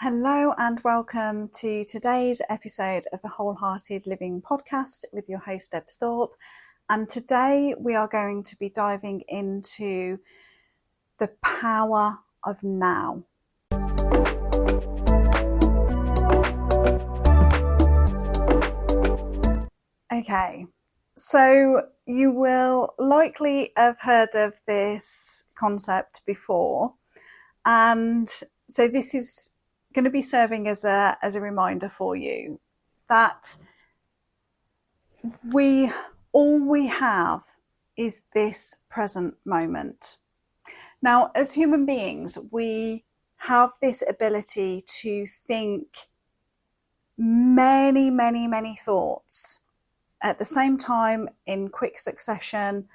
Hello and welcome to today's episode of the WholeHearted Living podcast with your host Deb Thorpe. And today we are going to be diving into the power of now. Okay, so you will likely have heard of this concept before, and so this is going to be serving as a reminder for you that all we have is this present moment. Now, as human beings, we have this ability to think many thoughts at the same time in quick succession,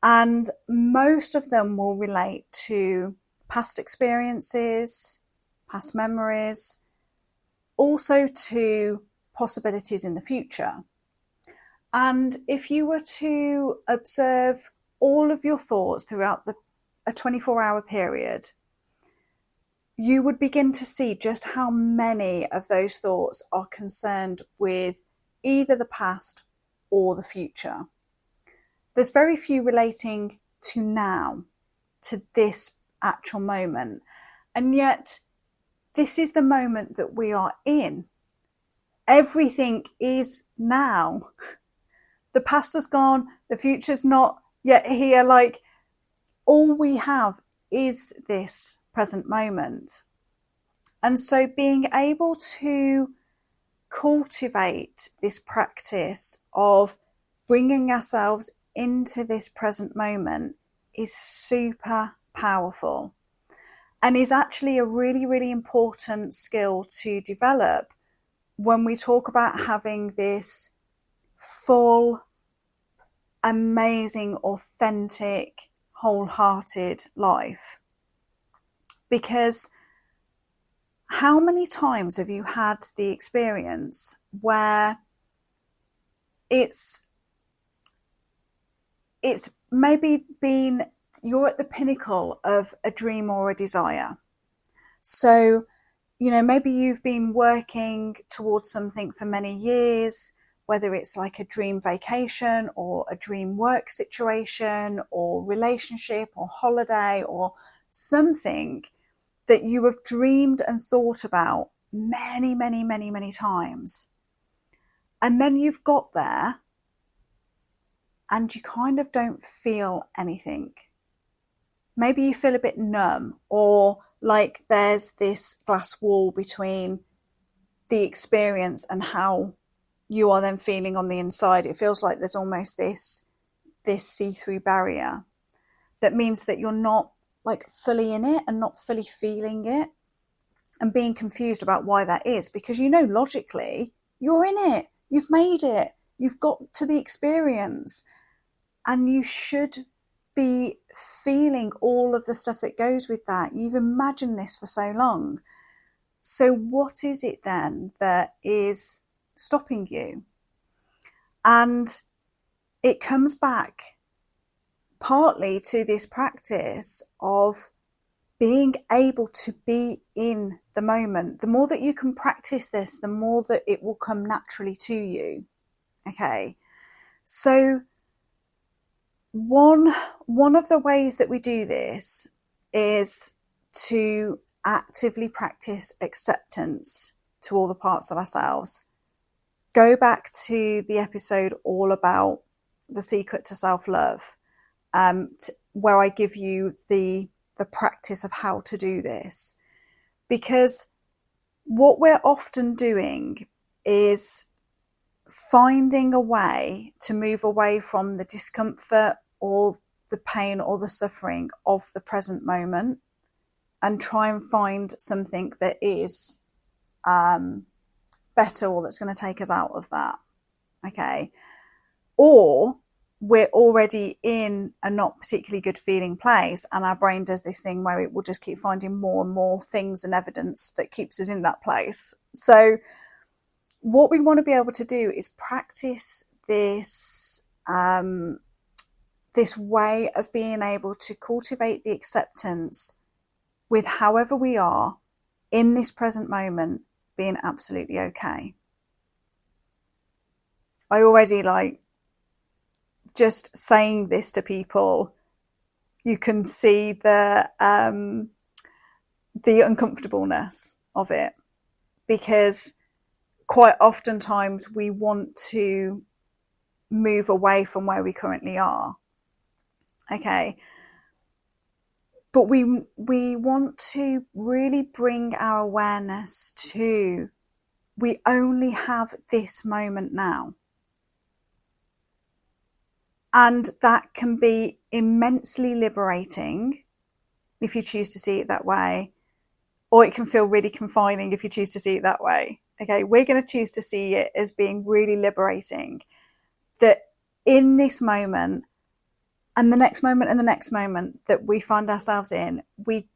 and most of them will relate to past experiences, past memories, also to possibilities in the future. And if you were to observe all of your thoughts throughout a 24-hour period, you would begin to see just how many of those thoughts are concerned with either the past or the future. There's very few relating to now, to this actual moment. And yet, this is the moment that we are in. Everything is now. The past has gone, the future's not yet here. Like, all we have is this present moment. And so being able to cultivate this practice of bringing ourselves into this present moment is super powerful, and is actually a really important skill to develop when we talk about having this full, amazing, authentic, wholehearted life. Because how many times have you had the experience where it's maybe been you're at the pinnacle of a dream or a desire? So, maybe you've been working towards something for many years, whether it's like a dream vacation or a dream work situation or relationship or holiday or something that you have dreamed and thought about many times. And then you've got there and you kind of don't feel anything. Maybe you feel a bit numb, or like there's this glass wall between the experience and how you are then feeling on the inside. It feels like there's almost this see-through barrier that means that you're not like fully in it and not fully feeling it, and being confused about why that is, because logically you're in it, you've made it, you've got to the experience, and you should be feeling all of the stuff that goes with that. You've imagined this for so long. So what is it then that is stopping you? And it comes back partly to this practice of being able to be in the moment. The more that you can practice this, the more that it will come naturally to you. Okay, so one of the ways that we do this is to actively practice acceptance to all the parts of ourselves. Go back to the episode all about the secret to self-love, where I give you the practice of how to do this. Because what we're often doing is finding a way to move away from the discomfort or the pain or the suffering of the present moment and try and find something that is better, or that's going to take us out of that. Okay. Or we're already in a not particularly good feeling place, and our brain does this thing where it will just keep finding more and more things and evidence that keeps us in that place. So what we want to be able to do is practice this this way of being able to cultivate the acceptance with however we are in this present moment being absolutely okay. I already just saying this to people, you can see the uncomfortableness of it, because quite oftentimes we want to move away from where we currently are. Okay. But we want to really bring our awareness to, we only have this moment now. And that can be immensely liberating if you choose to see it that way, or it can feel really confining if you choose to see it that way. Okay, we're going to choose to see it as being really liberating, that in this moment and the next moment and the next moment that we find ourselves in, we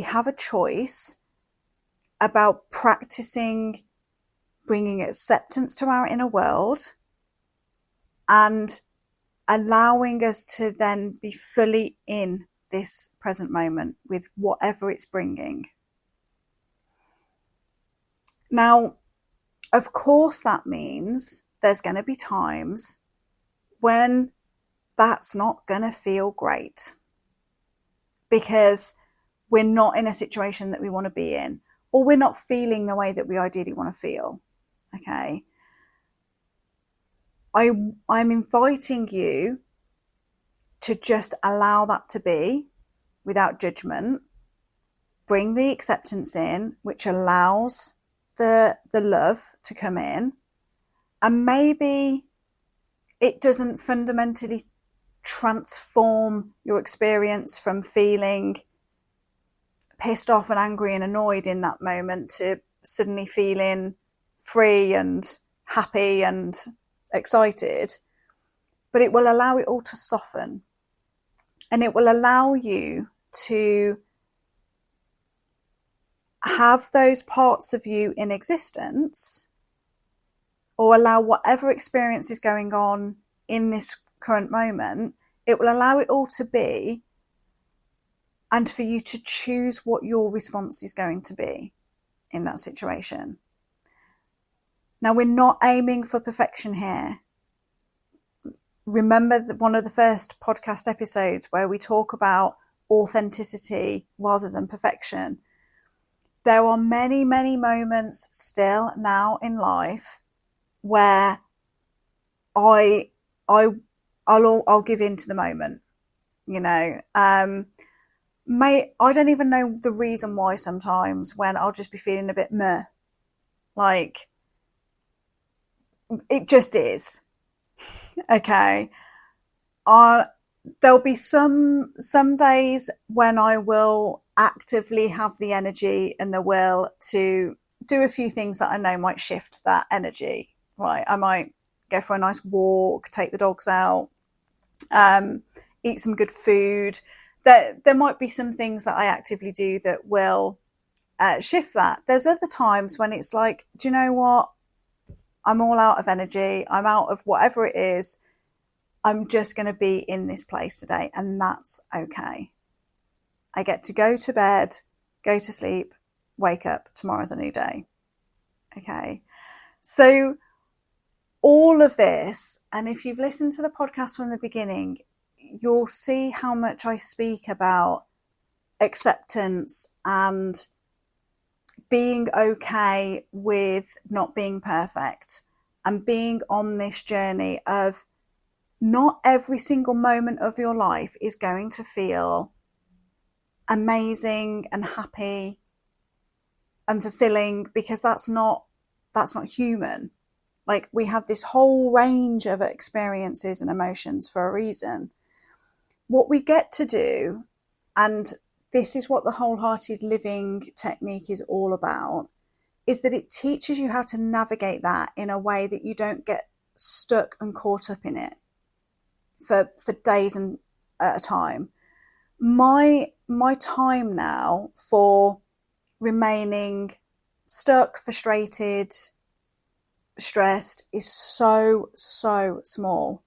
have a choice about practicing bringing acceptance to our inner world and allowing us to then be fully in this present moment with whatever it's bringing. Now, of course, that means there's going to be times when that's not going to feel great, because we're not in a situation that we want to be in, or we're not feeling the way that we ideally want to feel. Okay. I'm inviting you to just allow that to be without judgment. Bring the acceptance in, which allows the love to come in. And maybe it doesn't fundamentally transform your experience from feeling pissed off and angry and annoyed in that moment to suddenly feeling free and happy and excited, but it will allow it all to soften, and it will allow you to have those parts of you in existence, or allow whatever experience is going on in this current moment, it will allow it all to be, and for you to choose what your response is going to be in that situation. Now, we're not aiming for perfection here. Remember one of the first podcast episodes where we talk about authenticity rather than perfection. There are many, many moments still now in life where I'll give in to the moment. You know, I don't even know the reason why sometimes, when I'll just be feeling a bit meh, like it just is. Okay. There'll be some days when I will actively have the energy and the will to do a few things that I know might shift that energy. Right. I might go for a nice walk, take the dogs out, eat some good food. There might be some things that I actively do that will shift that. There's other times when it's like, do you know what? I'm all out of energy. I'm out of whatever it is. I'm just going to be in this place today, and that's okay. I get to go to bed, go to sleep, wake up. Tomorrow's a new day. Okay. So all of this, and if you've listened to the podcast from the beginning, you'll see how much I speak about acceptance and being okay with not being perfect, and being on this journey of not every single moment of your life is going to feel amazing and happy and fulfilling, because that's not human. Like, we have this whole range of experiences and emotions for a reason. What we get to do, and this is what the wholehearted living technique is all about, is that it teaches you how to navigate that in a way that you don't get stuck and caught up in it for days and at a time. My time now for remaining stuck, frustrated, stressed is so small.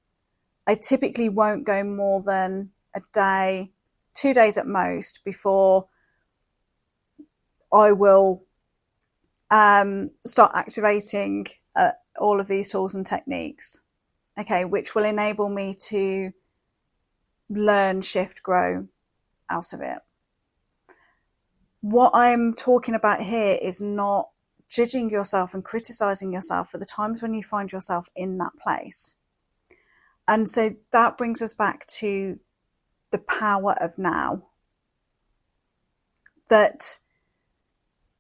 I typically won't go more than a day, 2 days at most, before I will start activating all of these tools and techniques, okay, which will enable me to learn, shift, grow out of it. What I'm talking about here is not judging yourself and criticizing yourself for the times when you find yourself in that place. And so that brings us back to the power of now. That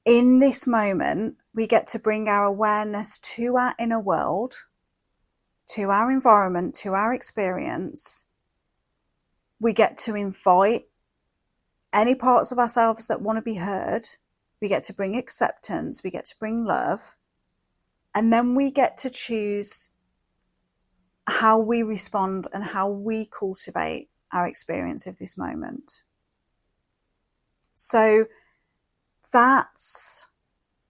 in this moment, we get to bring our awareness to our inner world, to our environment, to our experience. We get to invite any parts of ourselves that want to be heard. We get to bring acceptance. We get to bring love. And then we get to choose how we respond and how we cultivate our experience of this moment. So that's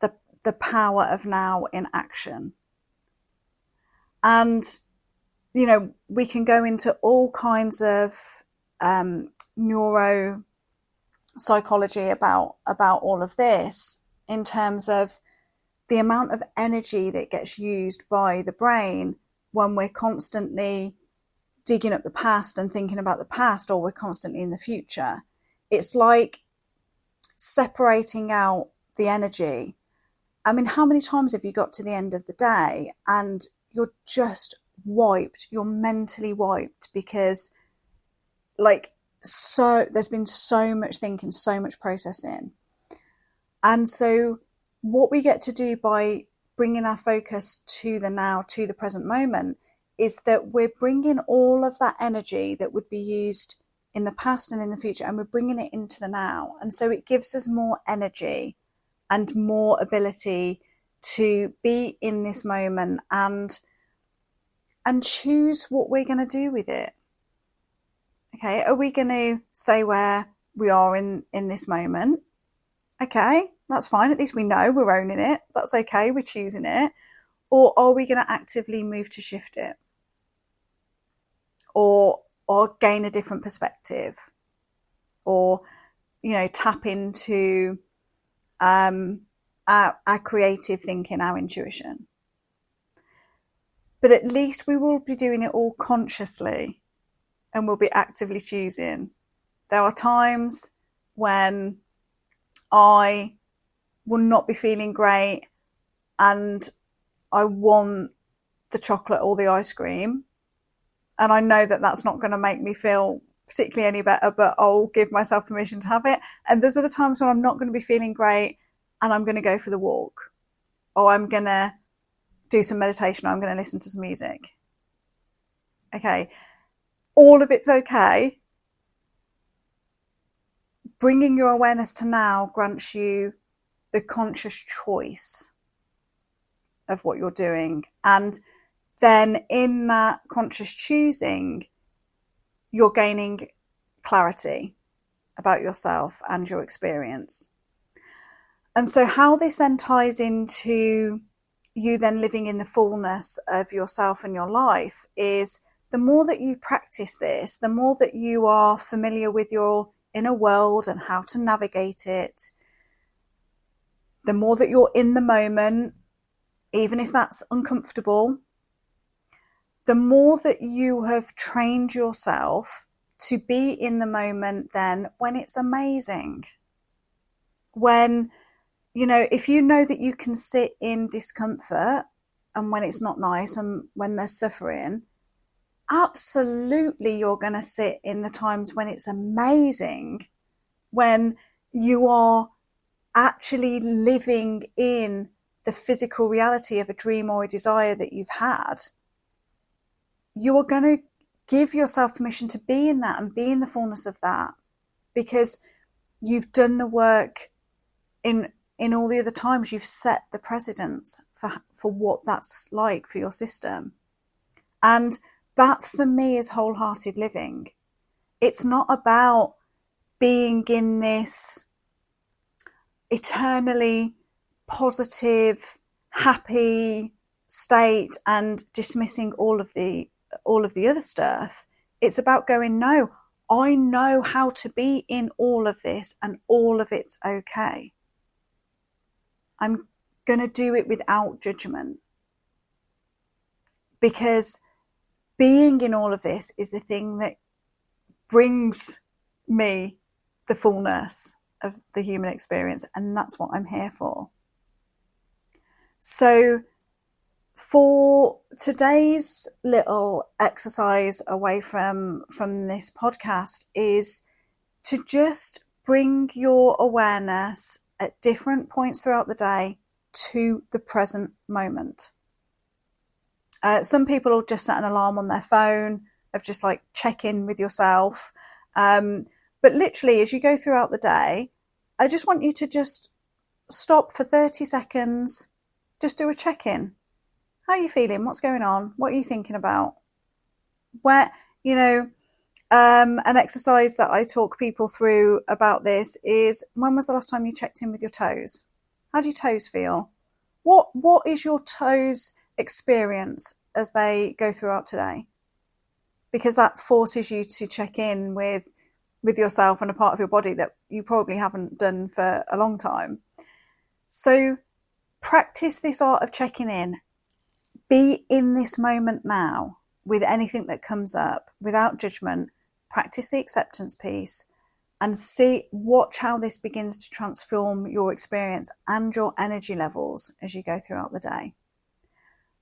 the power of now in action. And, you know, we can go into all kinds of neuropsychology about all of this, in terms of the amount of energy that gets used by the brain when we're constantly digging up the past and thinking about the past, or we're constantly in the future. It's like separating out the energy. I mean, how many times have you got to the end of the day and you're just wiped, you're mentally wiped, because there's been so much thinking, so much processing. And so what we get to do by bringing our focus to the now, to the present moment, is that we're bringing all of that energy that would be used in the past and in the future, and we're bringing it into the now. And so it gives us more energy and more ability to be in this moment and choose what we're going to do with it. Okay, are we going to stay where we are in this moment? Okay, that's fine. At least we know we're owning it. That's okay. We're choosing it. Or are we going to actively move to shift it? Or gain a different perspective? Or, you know, tap into our creative thinking, our intuition? But at least we will be doing it all consciously, and we'll be actively choosing. There are times when I will not be feeling great and I want the chocolate or the ice cream, and I know that that's not going to make me feel particularly any better, but I'll give myself permission to have it. And there's other times when I'm not going to be feeling great and I'm going to go for the walk, or I'm going to do some meditation, or I'm going to listen to some music. Okay, all of it's okay. Bringing your awareness to now grants you the conscious choice of what you're doing. And then in that conscious choosing, you're gaining clarity about yourself and your experience. And so how this then ties into you then living in the fullness of yourself and your life is, the more that you practice this, the more that you are familiar with your inner world and how to navigate it, the more that you're in the moment, even if that's uncomfortable, the more that you have trained yourself to be in the moment then when it's amazing. When, you know, if you know that you can sit in discomfort and when it's not nice and when there's suffering, absolutely you're going to sit in the times when it's amazing, when you are actually living in the physical reality of a dream or a desire that you've had. You are going to give yourself permission to be in that and be in the fullness of that, because you've done the work in all the other times. You've set the precedence for what that's like for your system. And that for me is wholehearted living. It's not about being in this eternally positive, happy state and dismissing all of the other stuff. It's about going, no, I know how to be in all of this and all of it's okay. I'm going to do it without judgment, because being in all of this is the thing that brings me the fullness of the human experience, and that's what I'm here for. So for today's little exercise away from this podcast is to just bring your awareness at different points throughout the day to the present moment. Some people will just set an alarm on their phone of just like check in with yourself. But literally, as you go throughout the day, I just want you to just stop for 30 seconds, just do a check-in. How are you feeling? What's going on? What are you thinking about? Where, an exercise that I talk people through about this is, when was the last time you checked in with your toes? How do your toes feel? What is your toes experience as they go throughout today? Because that forces you to check in with yourself and a part of your body that you probably haven't done for a long time. So practice this art of checking in. Be in this moment now with anything that comes up without judgment. Practice the acceptance piece and watch how this begins to transform your experience and your energy levels as you go throughout the day.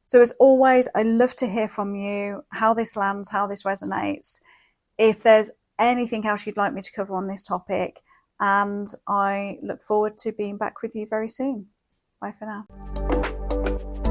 So as always, I love to hear from you, how this lands, how this resonates. If there's anything else you'd like me to cover on this topic, and I look forward to being back with you very soon. Bye for now.